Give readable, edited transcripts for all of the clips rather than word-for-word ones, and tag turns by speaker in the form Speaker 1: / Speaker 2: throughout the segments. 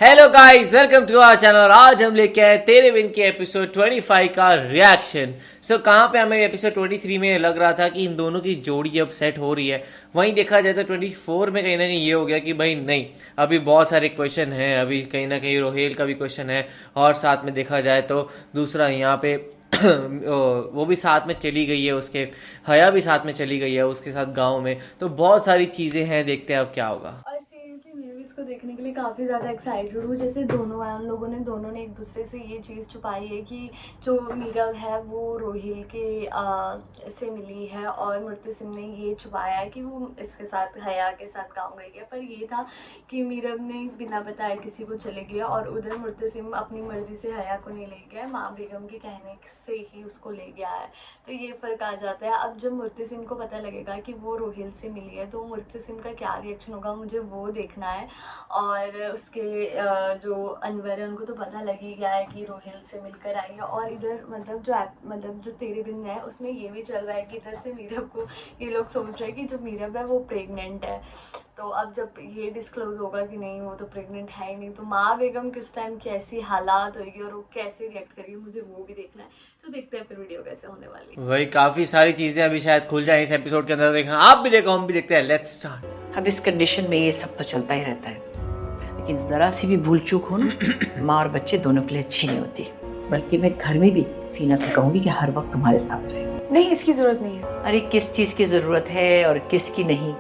Speaker 1: Hello guys, welcome to our channel. आज हम लेके आए तेरे बिन के एपिसोड 25 का रिएक्शन। कहाँ पे हमें एपिसोड 23 में लग रहा था कि इन दोनों की जोड़ी अब सेट हो रही है, वहीं देखा जाए तो 24 में कहीं ना कहीं ये हो गया कि भाई नहीं, अभी बहुत सारे क्वेश्चन हैं। अभी कहीं ना कहीं रोहेल का भी क्वेश्चन है और साथ में देखा जाए तो दूसरा यहाँ पे वो भी साथ में चली गई है, उसके हया भी साथ में चली गई है उसके साथ गाँव में। तो बहुत सारी चीज़ें हैं, देखते हैं अब क्या होगा।
Speaker 2: को देखने के लिए काफ़ी ज़्यादा एक्साइटेड हूँ। जैसे हम लोगों ने दोनों ने एक दूसरे से ये चीज़ छुपाई है कि जो मीरा है वो रोहिल के से मिली है, और मुर्तसिम ने ये छुपाया है कि वो इसके साथ हया के साथ गाँव गई है। पर ये था कि मीरा ने बिना बताए किसी को चले गया, और उधर मुर्तसिम अपनी मर्जी से हया को नहीं ले गया, माँ बेगम के कहने से ही उसको ले गया है। तो ये फ़र्क आ जाता है। अब जब मुर्तसिम को पता लगेगा कि वो रोहिल से मिली है तो मुर्तसिम का क्या रिएक्शन होगा, मुझे वो देखना है। और उसके जो अनवर है उनको तो पता लग ही गया है कि रोहिल से मिलकर आई है। और इधर मतलब जो तेरे बिन है उसमें ये भी चल रहा है कि इधर से मीरब को ये लोग सोच रहे हैं कि जो मीरब है वो प्रेग्नेंट है। तो अब जब ये डिस्क्लोज होगा कि नहीं वो तो प्रेग्नेंट है ही नहीं, तो माँ बेगम किस टाइम कैसी हालात होगी और वो कैसे रिएक्ट करेगी, मुझे वो भी देखना है। तो देखते हैं फिर वीडियो कैसे होने वाली है।
Speaker 1: वही काफी सारी चीजें अभी शायद खुल जाए इस एपिसोड के अंदर। देखा, आप भी देखो, हम भी देखते हैं। Let's start.
Speaker 3: अब इस कंडीशन में ये सब तो चलता ही रहता है, लेकिन जरा सी भी भूल चूक हो ना, माँ और बच्चे दोनों के लिए अच्छी नहीं होती। बल्कि मैं घर में भी सीना से कहूंगी कि हर वक्त तुम्हारे साथ रहे।
Speaker 2: नहीं, इसकी जरूरत नहीं है।
Speaker 3: अरे किस चीज की जरूरत है और किसकी नहीं,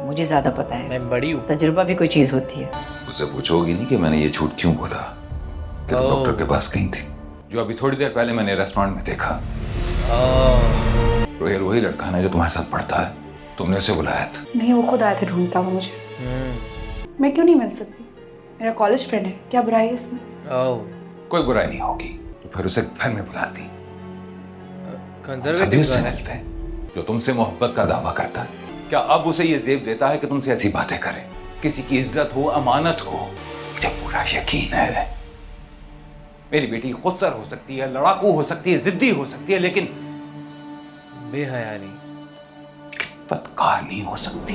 Speaker 3: मुझे ज्यादा पता है।
Speaker 1: मैं बड़ी हूँ।
Speaker 3: तजुर्बा भी कोई चीज होती है।
Speaker 4: उसे पूछोगी नहीं कि मैंने ये झूठ क्यों बोला कि तुम डॉक्टर के पास गई थी, जो अभी थोड़ी देर पहले मैंने रेस्टोरेंट में देखा। रोहिल वही लड़का है जो तुम्हारे साथ पढ़ता है, तुमने उसे बुलाया था।
Speaker 5: नहीं, वो खुद आया था ढूंढता हुआ मुझे। मैं क्यों नहीं मिल सकती? मेरा कॉलेज फ्रेंड है, क्या बुराई है इसमें?
Speaker 4: कोई बुराई नहीं होगी तो फिर उसे घर में बुलाती। सभी उससे मिलते हैं जो तुमसे मोहब्बत का दावा करता है। क्या अब उसे ये जेब देता है कि तुमसे ऐसी बातें करे? किसी की इज्जत हो, अमानत हो। मुझे पूरा यकीन है मेरी बेटी खुदसर हो सकती है, लड़ाकू हो सकती है, जिद्दी हो सकती है, लेकिन
Speaker 1: बेहया नहीं,
Speaker 4: बदकार नहीं हो सकती।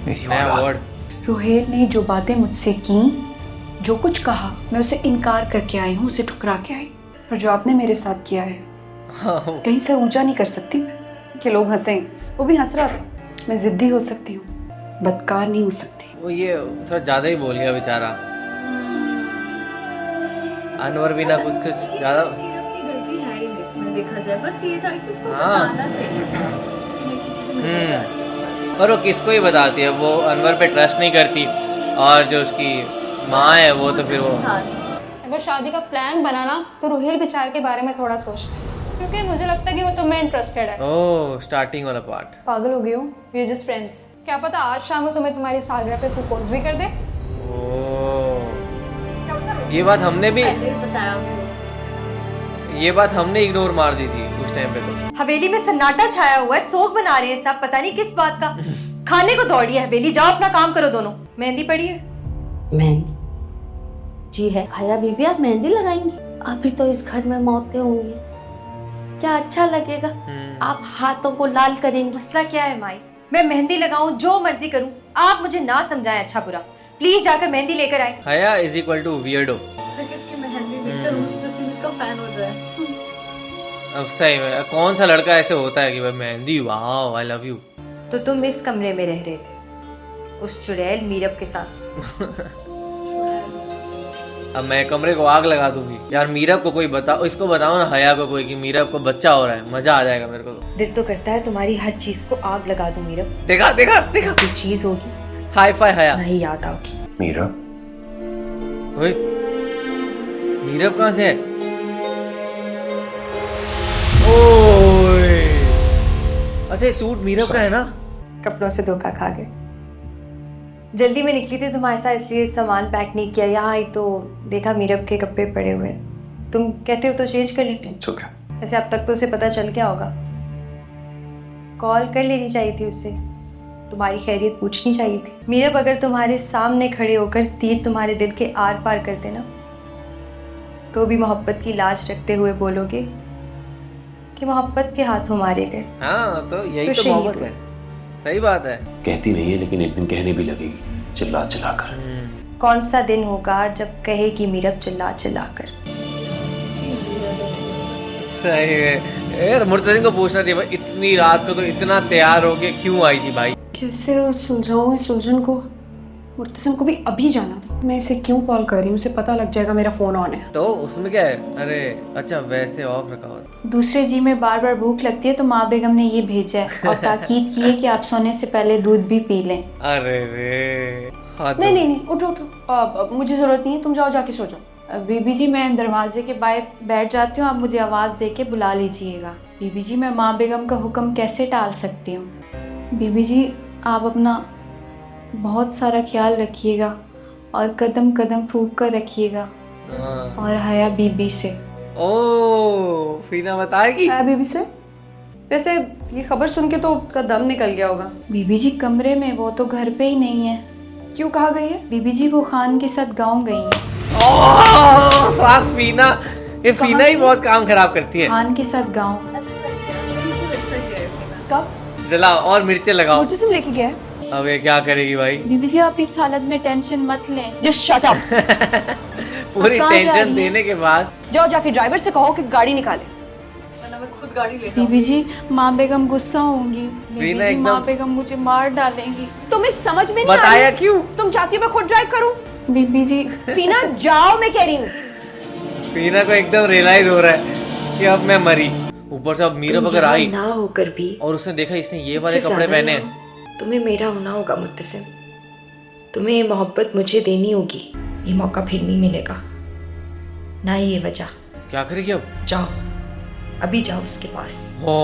Speaker 4: मेरी
Speaker 1: नया
Speaker 4: औलाद।
Speaker 1: वर्ड।
Speaker 5: रोहेल ने जो बातें मुझसे की, जो कुछ कहा, मैं उसे इनकार करके आई हूँ, उसे ठुकरा के आई। और जो आपने मेरे साथ किया है, कहीं से ऊंचा नहीं कर सकती कि लोग हंसें। वो भी हंस रहा था। मैं जिद्दी हो सकती हूँ, बदकार नहीं हो सकती।
Speaker 1: वो ये थोड़ा ज्यादा ही बोल गया बेचारा। अनवर भी ना कुछ ज्यादा।
Speaker 2: गलती है ही नहीं इसमें, देखा जाए बस ये था कि उसको
Speaker 1: हाँ।
Speaker 2: बताना चाहिए था कि मैं किसी से मिलने जा रही
Speaker 1: और वो किसको ही बताती है, वो अनवर पे ट्रस्ट नहीं करती। और जो उसकी माँ है वो तो फिर वो
Speaker 6: अगर शादी का प्लान बनाना तो रोहिल बेचारे के बारे में थोड़ा सोच, क्योंकि मुझे लगता है कि वो तुम में इंटरेस्टेड है।
Speaker 1: ओह, स्टार्टिंग वाला पार्ट।
Speaker 5: पागल हो गई हो, वी आर जस्ट फ्रेंड्स।
Speaker 6: क्या पता आज शाम को तुम्हें तुम्हारी सालगिरह पे प्रपोज भी कर दे।
Speaker 1: ये बात हमने भी,
Speaker 2: पहले ही बताया आपको।
Speaker 1: ये बात हमने इग्नोर मार दी थी उस टाइम पे। तो
Speaker 7: हवेली में सन्नाटा छाया हुआ है, सोग बना रहे हैं सब, पता नहीं किस बात का। खाने को दौड़ी है हवेली, जाओ अपना काम करो दोनों। मेहंदी पड़ी है?
Speaker 8: मेहंदी जी है। हया बीबी आप मेहंदी लगाएंगी? अभी तो इस घर में मौतें हुई हैं, क्या अच्छा लगेगा? आप हाथों को लाल करेंगी?
Speaker 7: मसला क्या है माई? मैं मेहंदी लगाऊं, जो मर्जी करूं, आप मुझे ना समझाएं अच्छा बुरा। प्लीज जाकर मेहंदी लेकर आए।
Speaker 1: हया इज इक्वल टू वियर्डो।
Speaker 2: किसकी मेहंदी देखकर मुर्तसिम इसका फैन हो जाए।
Speaker 1: अब सही में कौन सा लड़का ऐसे होता है कि भाई mehndi, wow I love you.
Speaker 7: तो तुम इस कमरे में रह रहे थे उस चुड़ैल मीरब के साथ।
Speaker 1: अब मैं कमरे को आग लगा दूंगी यार। मीरब को कोई बताओ, इसको बताओ ना हया को कोई कि मीरब को बच्चा हो रहा है, मजा आ जाएगा मेरे को तो।
Speaker 7: दिल तो करता है तुम्हारी हर चीज को आग लगा दूं मीरब।
Speaker 1: देखा देखा देखा,
Speaker 7: कोई चीज होगी
Speaker 1: हाई फाई हया।
Speaker 7: नहीं याद आओगी।
Speaker 4: मीरा,
Speaker 1: ओए, मीरब कहाँ से है? ओए, अच्छा ये सूट मीरब का है ना?
Speaker 7: कपड़ों से धोखा खा गए। जल्दी में निकली थी तुम्हारे साथ, इसलिए सामान पैक नहीं किया। यहाँ आई तो देखा मीरब के कपड़े पड़े हुए। तुम कहते हो तो चेंज कर लेते हैं।
Speaker 4: ठीक है।
Speaker 7: वैसे अब तक तो उसे पता चल गया होगा। कॉल कर लेनी चाहिए थी उससे, तुम्हारी खैरियत पूछनी चाहिए थी। मीरब अगर तुम्हारे सामने खड़े होकर तीर तुम्हारे दिल के आर पार करते ना, तो भी मोहब्बत की लाज रखते हुए बोलोगे कि मोहब्बत के हाथों मारे गए।
Speaker 1: हाँ, तो यही तो
Speaker 7: शहीद
Speaker 1: मोहब्बत
Speaker 7: हुए।
Speaker 1: है। सही बात है।
Speaker 9: कहती नहीं है लेकिन एक दिन कहने भी लगेगी। चिल्ला चिल्ला कर।
Speaker 7: कौन सा दिन होगा जब कहेगी मीरब चिल्ला चिल्ला कर।
Speaker 1: सही है यार, मुर्तसिम को पूछना चाहिए भाई, इतनी रात को तो इतना तैयार हो के क्यों आई थी भाई?
Speaker 5: कैसे सुलझाऊं इस उलझन को? मुर्तसिम को भी अभी जाना था। मैं इसे क्यों कॉल कर रही हूँ, उसे पता लग जाएगा मेरा फोन ऑन है।
Speaker 1: तो उसमें क्या है? अरे अच्छा, वैसे ऑफ रखा हुआ।
Speaker 10: दूसरे जी में बार बार भूख लगती है तो माँ बेगम ने ये भेजा है और ताकीद की है कि आप सोने से पहले दूध भी पी लें।
Speaker 1: अरे रे
Speaker 5: नहीं नहीं नहीं, उठो उठो, मुझे जरूरत नहीं है, तुम जाओ जाके सो जाओ।
Speaker 10: बीबी जी मैं दरवाजे के बाहर बैठ जाती हूँ, आप मुझे आवाज़ दे के बुला लीजिएगा। बीबी जी मैं माँ बेगम का हुक्म कैसे टाल सकती हूँ? बीबी जी आप अपना बहुत सारा ख्याल रखिएगा और कदम कदम फूंक कर रखिएगा। और हया बीबी से।
Speaker 1: ओ फीना बताएगी
Speaker 5: बीबी से? वैसे ये खबर सुन के तो उसका दम निकल गया होगा।
Speaker 10: बीबी जी कमरे में, वो तो घर पे ही नहीं है।
Speaker 5: क्यों, कहाँ गई है?
Speaker 10: बीबी जी वो खान के साथ गाँव गई है।
Speaker 1: फीना, ये फीना ही बहुत काम खराब करती है।
Speaker 10: खान के साथ गाँव।
Speaker 5: कब?
Speaker 1: जलाओ और मिर्चे लगाओ।
Speaker 5: मुर्तसिम लेके गया है।
Speaker 1: अब ये क्या करेगी भाई?
Speaker 10: बीबी जी आप इस हालत में टेंशन मत लें।
Speaker 5: Just shut up.
Speaker 1: पूरी
Speaker 10: कहाँ जा रही
Speaker 1: टेंशन
Speaker 10: हैं?
Speaker 1: देने के बाद
Speaker 5: जाओ जाके ड्राइवर से कहो कि गाड़ी निकाले।
Speaker 2: वरना मैं खुद गाड़ी लेता हूँ।
Speaker 10: बीबी जी माँ बेगम गुस्सा होंगी। बीबी
Speaker 1: रीना
Speaker 10: जी
Speaker 1: एकदम-
Speaker 10: माँ बेगम मुझे मार डालेंगी।
Speaker 5: तुम्हें समझ में नहीं
Speaker 1: बताया
Speaker 5: आ रही?
Speaker 1: क्यों?
Speaker 5: तुम चाहती हो मैं खुद ड्राइव करूं?
Speaker 10: बीबी जी
Speaker 5: फीना जाओ, मैं कह रही हूँ।
Speaker 1: फीना को एकदम रियलाइज हो रहा है कि अब मैं मरी। ऊपर से अब मीरा अगर आई
Speaker 3: ना होकर भी
Speaker 1: और उसने देखा इसने ये वाले
Speaker 3: मुझसे
Speaker 1: कपड़े
Speaker 3: ज्यादा
Speaker 1: पहने
Speaker 3: ही
Speaker 1: हैं।
Speaker 3: तुम्हें मेरा होना होगा मुर्तसिम। तुम्हें ये मोहब्बत मुझे देनी होगी। ये मौका फिर नहीं मिलेगा, ना ये वजह।
Speaker 1: क्या करेगी अब?
Speaker 3: जाओ, अभी जाओ उसके पास।
Speaker 1: हो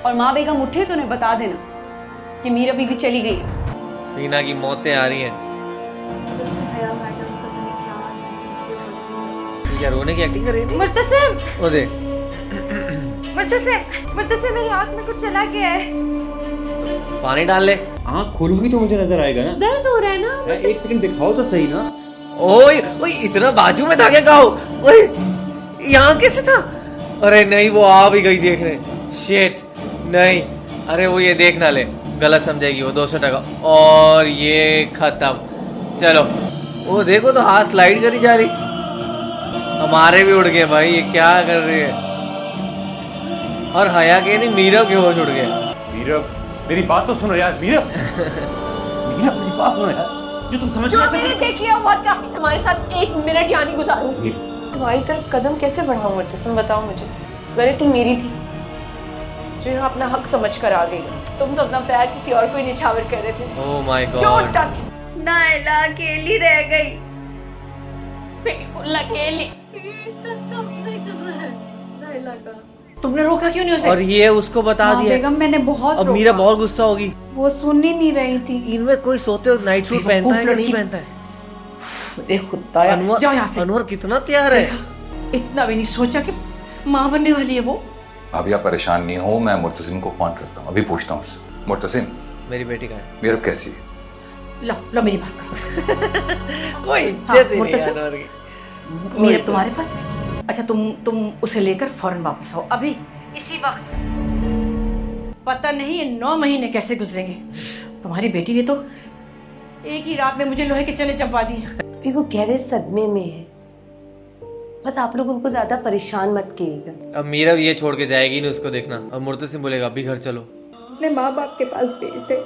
Speaker 5: और माँ बेगम उठे तो उन्हें बता देना कि मीरा बीबी चली गई है।
Speaker 1: फीना की मौतें आ रही हैं।
Speaker 2: हया मैडम को मैंने क्या
Speaker 1: ये क्या रोने की एक्टिंग कर रही है?
Speaker 7: मुर्तसिम,
Speaker 1: ओ देख,
Speaker 7: मुर्तसिम मेरी आँख में कुछ चला गया है।
Speaker 1: पानी डाल ले।
Speaker 9: आँख खोलोगी तो मुझे नजर आएगा ना।
Speaker 7: दर्द हो रहा है ना?
Speaker 9: एक सेकंड दिखाओ तो सही ना।
Speaker 1: ओए ओए, इतना बाजू में था क्या गाओ? ओए यहाँ कैसे था? अरे नहीं, वो आ भी गई देखने। शिट नहीं, अरे वो ये देख ना ले, गलत समझेगी वो। 200 टका और ये खत्म। चलो वो देखो तो हाथ स्लाइड करी जा रही। हमारे भी उड़ गए भाई, ये क्या कर रही है? और हया के नहीं, मीरा के होश उड़ गए।
Speaker 9: मीरा मेरी बात तो सुनो यार। मीरा मीरा मेरी बात सुनो यार। जो तुम समझ
Speaker 5: जो मैंने देखी है वो बहुत काफी। तुम्हारे साथ 1 मिनट यहाँ नहीं गुजारूं। तुम्हारी तरफ कदम कैसे बढ़ाऊं मुर्तसिम, बताओ मुझे। गलती मेरी थी जो यहाँ अपना हक समझ कर आ गई। तुम तो अपना पैर किसी और को ही निछावर कर रहे थे।
Speaker 1: Oh my
Speaker 5: Don't
Speaker 1: God.
Speaker 5: touch।
Speaker 6: Naila अकेली रह गई, बिल्कुल अकेली।
Speaker 2: नहीं चल रहा है नायला का।
Speaker 3: तुमने रोका क्यों नहीं उसे?
Speaker 1: और ये उसको बता
Speaker 10: माँ
Speaker 1: दिया।
Speaker 10: बेगम मैंने बहुत
Speaker 1: अब
Speaker 10: रोका।
Speaker 1: मीरा बहुत गुस्सा होगी।
Speaker 10: वो सुन ही नहीं रही थी।
Speaker 1: इनमें कोई सोते हो नाइट सूट पहनता है या नहीं पहनता है?
Speaker 3: देख खुदाया, जाओ यहाँ से।
Speaker 1: अनवर कितना तैयार है।
Speaker 3: इतना भी नहीं सोचा कि माँ बनने वाली है वो।
Speaker 4: अभी आप परेशान नहीं हो, मैं मुर्तसिम को फोन करता हूँ, अभी पूछता हूँ उससे। मुर्तसिम,
Speaker 1: मेरी बेटी का है।
Speaker 4: मीरा कैसी है?
Speaker 3: लो लो मेरी बात।
Speaker 1: कोई इज्जत ही नहीं
Speaker 3: मुर्तसिम?
Speaker 1: अनवर की।
Speaker 3: मीरा तुम्हारे पास है? अच्छा तुम उसे लेकर फौरन वापस आओ, अभी इसी वक्त। पता नहीं ये 9 महीने कैसे गुजरेंगे। तुम्हारी बेटी ने तो एक ही रात में मुझे लोहे के चने चंपा दिए।
Speaker 8: अभी वो गहरे सदमे में है, बस आप लोग उनको ज्यादा परेशान मत कीजिएगा।
Speaker 1: अब मीरा भी ये छोड़ के जाएगी नहीं उसको देखना। अब मुर्तसिम बोलेगा अभी घर चलो।
Speaker 6: अपने माँ बाप के पास भेज दे।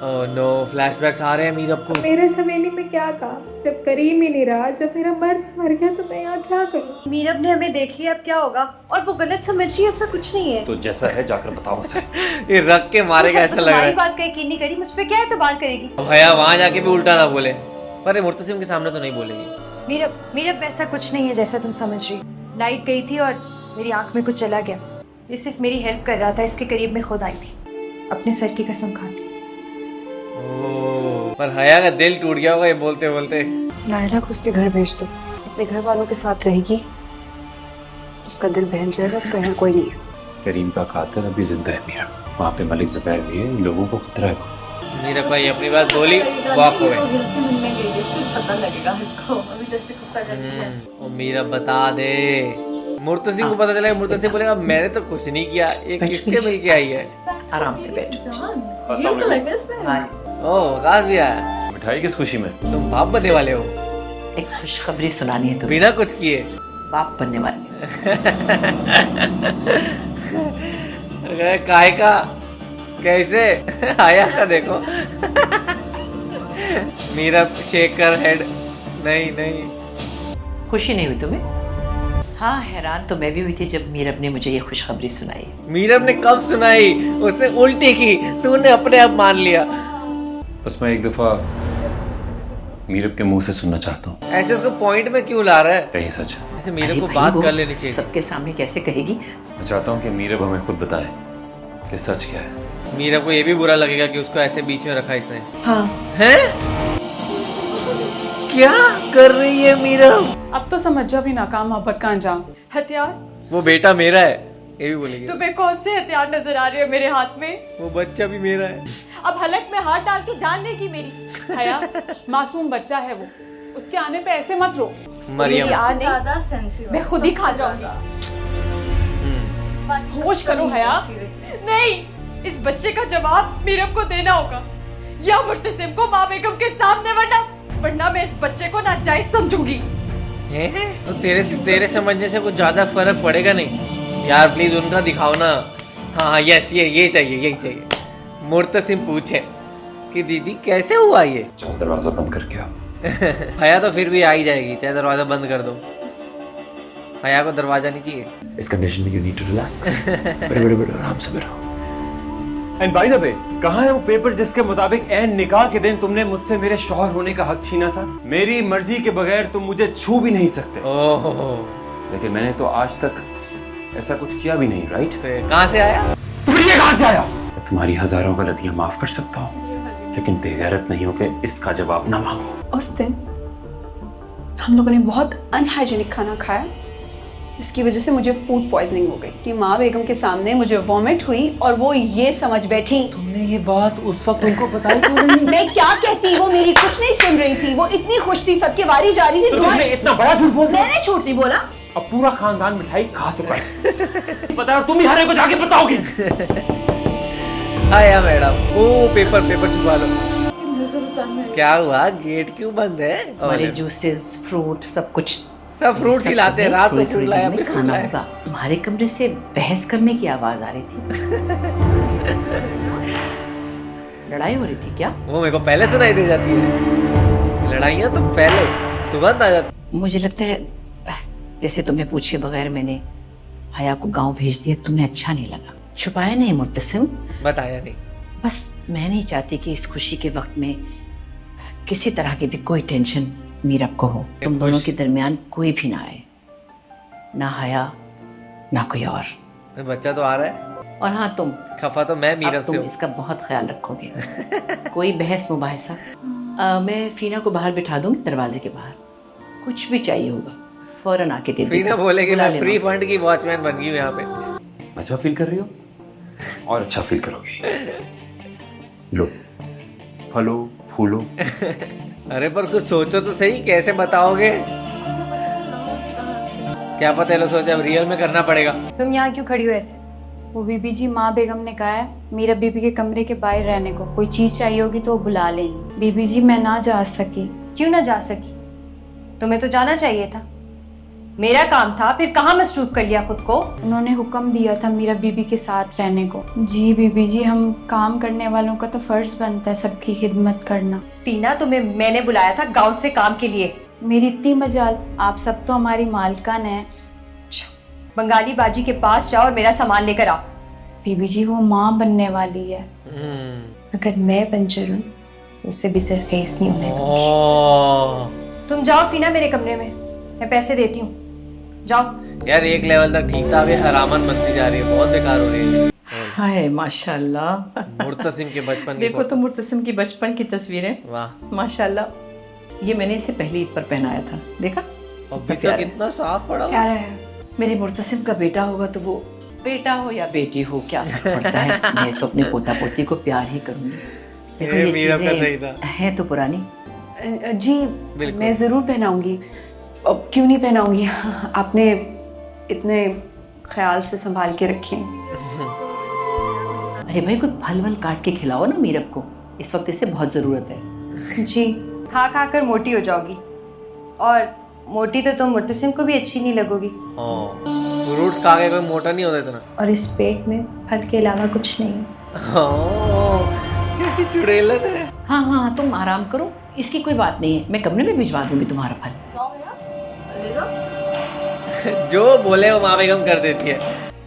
Speaker 1: ओह नो, फ्लैशबैक्स आ रहे हैं मीरा को।
Speaker 6: मेरे सवेली में क्या कहा, जब करीम ही नहीं रहा, जब मेरा मर्द मर गया तो मैं यहाँ क्या करूँ?
Speaker 7: मीरब ने हमें देख लिया, अब क्या होगा? और वो गलत समझ रही है, ऐसा कुछ नहीं है।
Speaker 9: तो जैसा है जाकर बताओ उसे।
Speaker 1: ये रख के मारेगा ऐसा लग रहा
Speaker 7: तुम्हारी
Speaker 1: है।
Speaker 7: बात का यकीन नहीं करी, मुझ पे क्या एतबार करेगी?
Speaker 1: अब भैया वहां जाके भी उल्टा ना बोले, पर ये मुर्तसिम के सामने तो नहीं बोलेगी।
Speaker 7: मीरब ऐसा कुछ नहीं है जैसा तुम समझ रही। लाइट गई थी और मेरी आंख में कुछ चला गया। ये सिर्फ मेरी हेल्प कर रहा था, इसके करीब में खुद आई थी। अपने सर की कसम खाती।
Speaker 1: ओह, पर हया का दिल टूट गया होगा ये बोलते बोलते।
Speaker 5: नायला को उसके घर भेज दो, अपने घर वालों के साथ रहेगी। उसका दिल बहल जाएगा, उसका यहाँ कोई नहीं है।
Speaker 9: करीम का कातिल अभी जिंदा है मीरा। वहाँ पे मलिक जुबैर भी है, इन लोगों को खतरा है।
Speaker 1: मीरा भाई अपनी बात बोली, वॉक हो गए।
Speaker 2: घर से मिलने गई है, फिर पता लगेगा इसको। अभी जैसे गुस्सा कर रही है।
Speaker 1: और मीरा बता दे। मुर्तसिम को पता चलेगा, मुर्तसिम बोलेगा मैंने तो कुछ नहीं किया, ये किसके मिल के आई है।
Speaker 3: आराम से बैठो।
Speaker 2: जान, ये तो लगा इसमें।
Speaker 1: ओह, काश भी आया।
Speaker 9: मिठाई किस खुशी में?
Speaker 1: तुम बाप बनने वाले हो
Speaker 3: एक खुशखबरी सुनानी है तुम्हें।
Speaker 1: बिना कुछ किए।
Speaker 3: बाप बनने वाले।
Speaker 1: काय का कैसे आया का देखो। मीरा शेकर हेड। नहीं नहीं,
Speaker 3: खुशी नहीं हुई तुम्हें? हाँ, हैरान तो मैं भी हुई थी जब मीरब ने मुझे ये खुशखबरी सुनाई।
Speaker 1: मीरब ने कब सुनाई? उसने उल्टी की, तूने अपने आप मान लिया।
Speaker 9: बस मैं एक दफा मीरब के मुंह से सुनना चाहता हूँ।
Speaker 1: ऐसे उसको पॉइंट में क्यों ला रहा है?
Speaker 9: यही सच है।
Speaker 1: ऐसे मीरब
Speaker 3: अरे
Speaker 1: को
Speaker 3: भाई,
Speaker 1: बात
Speaker 3: वो
Speaker 1: कर लेनी चाहिए।
Speaker 3: सबके सामने कैसे कहेगी?
Speaker 9: मैं चाहता हूँ कि मीरब हमें खुद बताए कि सच क्या है।
Speaker 1: मीरब को ये भी बुरा लगेगा कि उसको ऐसे बीच में रखा इसने।
Speaker 5: हाँ,
Speaker 1: हैं? क्या कर रही है मीरब?
Speaker 5: अब तो समझ जा भी नाकाम मोहब्बत का अंजाम।
Speaker 3: हथियार?
Speaker 1: वो बेटा मेरा है, ये भी बोलेगी।
Speaker 3: तुम्हें कौन से हथियार नजर आ रहे हो मेरे हाथ में?
Speaker 1: वो बच्चा भी मेरा है।
Speaker 3: अब हलक में हाथ डाल के जान लेगी मेरी।
Speaker 5: हया, मासूम बच्चा है वो, उसके आने पे ऐसे मत रो।
Speaker 1: मरियम,
Speaker 2: ज्यादा सेंसिटिव।
Speaker 3: मैं खुद ही खा जाऊंगी।
Speaker 5: होश करो हया।
Speaker 3: नहीं, इस बच्चे का जवाब मीरब को देना होगा या मुर्तसिम को माँ बेगम के सामने, वरना मैं इस बच्चे को नाजायज समझूंगी।
Speaker 1: तो तेरे समझने से कुछ ज्यादा फर्क पड़ेगा नहीं यार। प्लीज उनका दिखाओ ना। हाँ यस, यही चाहिए, यही चाहिए। मुर्तसिम पूछे कि दीदी कैसे हुआ ये?
Speaker 9: चलो दरवाजा बंद करके आओ।
Speaker 1: हया तो फिर भी आ ही जाएगी, चाहे दरवाजा बंद कर दो। हया को दरवाजा नहीं चाहिए।
Speaker 9: इस कंडीशन में यू नीड टू रिलैक्स। बड़े आराम से बैठो। एंड बाय द वे, कहाँ है वो पेपर जिसके मुताबिक एन निकाह के दिन तुमने मुझसे मेरे शौहर होने का हक छीना था? मेरी मर्जी के बगैर तुम मुझे छू भी नहीं सकते।
Speaker 1: ओह,
Speaker 9: लेकिन मैंने तो आज तक ऐसा कुछ किया भी नहीं, राइट?
Speaker 1: कहाँ से आया?
Speaker 9: तुम्हें ये कहाँ से आया? मैं तुम्हारी हजारों गलतियां माफ कर सकता हूँ, लेकिन बेगैरत नहीं हो के इसका जवाब ना मांगो।
Speaker 5: उस दिन हम लोगों ने बहुत अनहाइजीनिक खाना खाया, जिसकी वजह से मुझे फूड पॉइजनिंग हो गई कि माँ बेगम के सामने मुझे वॉमिट हुई और वो ये समझ बैठी।
Speaker 1: तुमने ये बात उस वक्त उनको बताई क्यों नहीं?
Speaker 5: मैं क्या कहती, वो मेरी कुछ नहीं सुन रही थी। वो इतनी खुश थी, सबके वारी जा रही थी।
Speaker 9: तुमने इतना बड़ा झूठ बोल दिया।
Speaker 5: मैंने झूठ नहीं बोला।
Speaker 9: अब पूरा खानदान मिठाई खा चुका है। बताओ, तुम ही हर एक को जाके बताओगे।
Speaker 1: आया मैडम, ओ पेपर छुपा लो। क्या हुआ? गेट क्यों बंद है?
Speaker 3: हमारे जूसेस, फ्रूट, सब कुछ,
Speaker 1: सब फ्रूट्स ही लाते हैं। रात को फ्रूट लाया, अभी फ्रूट
Speaker 3: खाना
Speaker 1: लाया।
Speaker 3: होगा। तुम्हारे कमरे से बहस करने की आवाज आ रही थी। लड़ाई हो रही थी क्या?
Speaker 1: वो मेरे को पहले सुनाई दे जाती है। लड़ाइयाँ तो पहले सुगंध आ जाती।
Speaker 3: मुझे लगता है जैसे तुम्हें पूछे बगैर मैंने हया को गांव भेज दिया, तुम्हें अच्छा नहीं लगा। छुपाया नहीं मुर्तसिम,
Speaker 1: बताया नहीं।
Speaker 3: बस मैं नहीं चाहती कि इस खुशी के वक्त में किसी तरह की भी कोई टेंशन मीरब को हो। तुम दोनों के दरमियान कोई भी ना आए, ना हया ना कोई और।
Speaker 1: बच्चा तो आ रहा है।
Speaker 3: और हाँ, तुम
Speaker 1: खफा तो मैं
Speaker 3: अब
Speaker 1: मीरब से
Speaker 3: तुम
Speaker 1: हूँ।
Speaker 3: इसका बहुत ख्याल रखोगे। कोई बहस मुबाहिसा। मैं फीना को बाहर बिठा दूंगी, दरवाजे के बाहर। कुछ भी चाहिए होगा फौरन आके दे
Speaker 1: फीना बोलेगी मैं फ्री फंड की वॉचमैन बन गई हूँ यहाँ पे।
Speaker 9: अच्छा फील कर रही हो और अच्छा फील करोगे। लो, फलो फूलो।
Speaker 1: अरे पर कुछ सोचो तो सही, कैसे बताओगे? क्या पता है लोग सोचे अब रियल में करना पड़ेगा।
Speaker 7: तुम यहाँ क्यों खड़ी हो ऐसे?
Speaker 10: वो बीबी जी, माँ बेगम ने कहा है मीरा बीबी के कमरे के बाहर रहने को। कोई चीज़ चाहिए होगी तो वो बुला लेंगी। बीबी जी, मैं ना जा सकी।
Speaker 7: क्यों ना जा सकी? तुम्हें तो जाना चाहिए था। मेरा काम था, फिर कहाँ मसरूफ कर लिया खुद को?
Speaker 10: उन्होंने हुक्म दिया था मीरा बीबी के साथ रहने को। जी बीबी जी, हम काम करने वालों का तो फर्ज बनता है सबकी खिदमत करना।
Speaker 7: फीना, तुम्हें मैंने बुलाया था गांव से काम के लिए।
Speaker 10: मेरी इतनी मजाल, आप सब तो हमारी मालकान है।
Speaker 7: बंगाली बाजी के पास जाओ और मेरा सामान लेकर आओ।
Speaker 10: बीबी जी, वो माँ बनने वाली है।
Speaker 7: अगर मैं बंजर हूँ उससे भी सिर्फ फेस नहीं होने दूंगी।
Speaker 1: ओह,
Speaker 7: तुम जाओ फीना मेरे कमरे में, मैं पैसे देती हूँ। जाओ।
Speaker 1: यार एक लेवल तक ठीक था, अभी हरामन बनती जा रही है, बहुत बेकार हो रही है।
Speaker 3: हाय माशाल्लाह।
Speaker 1: मुर्तसिम के बचपन की
Speaker 3: देखो तो मुर्तसिम की बचपन की तस्वीरें,
Speaker 1: वाह
Speaker 3: माशाल्लाह। ये मैंने इसे पहली ईद पर पहनाया था, देखा?
Speaker 1: अभी तक इतना साफ पड़ा हुआ।
Speaker 5: प्यारा है।
Speaker 3: मेरे मुर्तसिम का बेटा होगा तो वो बेटा हो या बेटी हो, क्या फर्क पड़ता है। मैं तो अपने पोता पोती को प्यार ही करूंगी। देखो
Speaker 1: ये
Speaker 3: ये
Speaker 1: मीरा का सही
Speaker 3: चीजें
Speaker 1: था।
Speaker 3: हैं तो पुरानी।
Speaker 5: जी
Speaker 1: बिल्कुल।
Speaker 5: मैं ज़रूर पहनाऊंगी। अब क्यों नहीं पहनाऊंगी? आपने इतने ख्याल से संभाल के रखे हैं।
Speaker 3: अरे भाई, कुछ फल वल काट के खिलाओ ना मीरब को, इस वक्त इसे बहुत ज़रूरत है।
Speaker 7: जी, खा खा कर मोटी हो जाओगी, और मोटी तो तुम मुर्तसिम को भी अच्छी नहीं लगोगी।
Speaker 1: फ्रूट्स खा के कोई मोटा नहीं होता इतना।
Speaker 7: और इस पेट में फल के अलावा कुछ नहीं है।
Speaker 1: कैसी चुड़ैलन है।
Speaker 3: हाँ हाँ, तुम आराम करो, इसकी कोई बात नहीं है, मैं कमरे में भिजवा दूंगी तुम्हारा फल।
Speaker 1: जो बोले वो माँ बेगम कर देती है।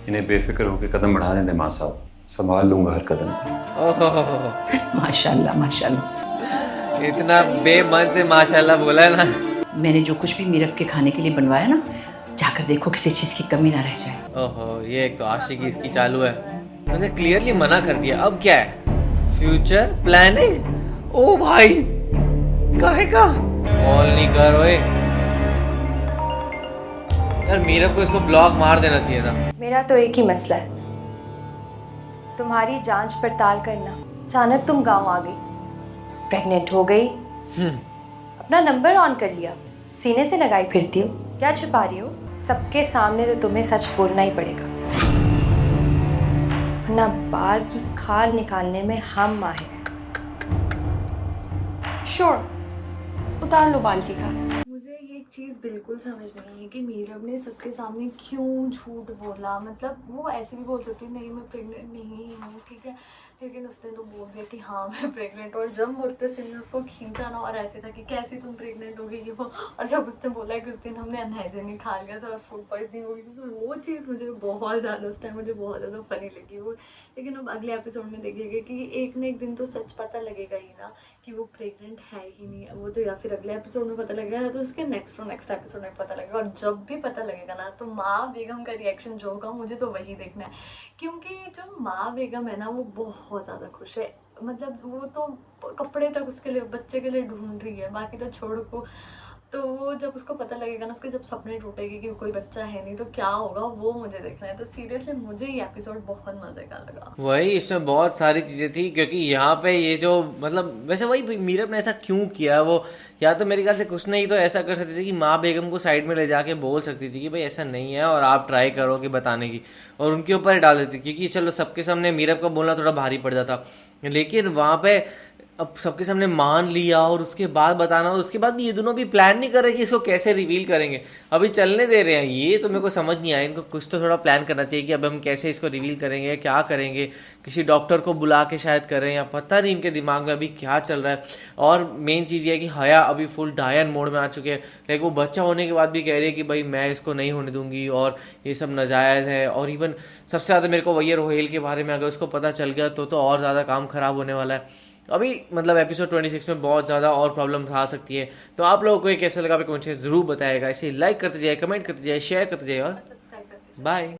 Speaker 9: इन्हें बेफिक्र होकर कदम बढ़ा दें माँ साहब, संभाल लूंगा हर कदम।
Speaker 3: माशाल्लाह माशाल्लाह।
Speaker 1: इतना बेमन से माशाल्लाह बोला है ना।
Speaker 3: मैंने जो कुछ भी मीरब के खाने के लिए बनवाया ना, जाकर देखो किसी चीज़ की कमी ना रह जाए।
Speaker 1: ओहो, ये एक तो आशिकी इसकी चालू है। मैंने क्लियरली मना कर दिया, अब क्या है? Future planning? ओ भाई, काहे का कॉल नहीं कर ओए यार। मीरब को इसको ब्लॉक मार देना चाहिए था।
Speaker 7: मेरा तो एक ही मसला है, तुम्हारी जांच पड़ताल करना। अचानक तुम गांव आ गई, प्रेग्नेंट हो गई, अपना नंबर ऑन कर लिया, सीने से लगाई फिरती हो, क्या छुपा रही हो? सबके सामने तो तुम्हें सच बोलना ही पड़ेगा, ना बाल की खाल निकालने में हम माहिर हैं।
Speaker 5: श्योर, उतार लो बाल की खाल।
Speaker 2: मुझे ये एक चीज़ बिल्कुल समझ नहीं आई कि मीरब ने सबके सामने क्यों झूठ बोला। मतलब वो ऐसे भी बोल सकती नहीं मैं प्रेग्नेंट नहीं हूँ, ठीक है, लेकिन उसने तो बोल दिया कि हाँ मैं प्रेग्नेंट। और जब मुर्तसिम ने उसको खींचा ना, और ऐसे था कि कैसे तुम प्रेग्नेंट हो गई ये वो, और जब उसने बोला कि उस दिन हमने अनहाइजीनिक खा लिया था और फूड पॉइजनिंग हो गई, तो वो चीज़ मुझे बहुत ज़्यादा उस टाइम मुझे बहुत ज़्यादा फनी लगी वो। लेकिन अब अगले एपिसोड में देखिएगा कि एक न एक दिन तो सच पता लगेगा ही ना कि वो प्रेग्नेंट है ही नहीं। वो तो या फिर अगले एपिसोड में पता लगेगा, तो उसके नेक्स्ट एपिसोड में पता लगेगा। और जब भी पता लगेगा ना, तो माँ बेगम का रिएक्शन जो होगा मुझे तो वही देखना है, क्योंकि जो माँ बेगम है ना वो बहुत ज़्यादा खुश है। मतलब वो तो कपड़े तक उसके लिए, बच्चे के लिए ढूंढ रही है, बाकी तो छोड़ को। तो वो जब उसको पता लगेगा ना, उसके जब सपने टूटेगी कि कोई बच्चा है नहीं, तो क्या होगा वो मुझे देखना है। तो सीरियसली मुझे ये एपिसोड बहुत मजे का लगा।
Speaker 1: वही, इसमें बहुत सारी चीजें थी, क्योंकि यहाँ पे ये जो मतलब वैसे वही मीरब ने ऐसा क्यों किया, वो या तो मेरे ख्याल से कुछ नहीं तो ऐसा कर सकती थी कि माँ बेगम को साइड में ले जाके बोल सकती थी कि भाई ऐसा नहीं है और आप ट्राई करो कि बताने की, और उनके ऊपर डाल देती, क्योंकि चलो सबके सामने मीरब का बोलना थोड़ा भारी पड़ जाता। लेकिन वहाँ पे अब सबके सामने मान लिया और उसके बाद बताना, और उसके बाद भी ये दोनों भी प्लान नहीं कर रहे कि इसको कैसे रिवील करेंगे, अभी चलने दे रहे हैं। ये तो मेरे को समझ नहीं आया, इनको कुछ तो थोड़ा प्लान करना चाहिए कि अब हम कैसे इसको रिवील करेंगे, क्या करेंगे, किसी डॉक्टर को बुला के शायद करें, या पता नहीं इनके दिमाग में अभी क्या चल रहा है। और मेन चीज़ ये है कि हया अभी फुल डायन मोड में आ चुके हैं, लेकिन वो बच्चा होने के बाद भी कह रही है कि भाई मैं इसको नहीं होने दूंगी और ये सब नाजायज़ है। और इवन सबसे ज़्यादा मेरे को वही रोहेल के बारे में अगर उसको पता चल गया तो और ज़्यादा काम खराब होने वाला है। अभी मतलब एपिसोड 26 में बहुत ज़्यादा और प्रॉब्लम्स आ सकती है। तो आप लोगों को ये कैसा लगा कमेंट से ज़रूर बताएगा। इसे लाइक करते जाइए, कमेंट करते जाइए, शेयर करते जाइए और बाय।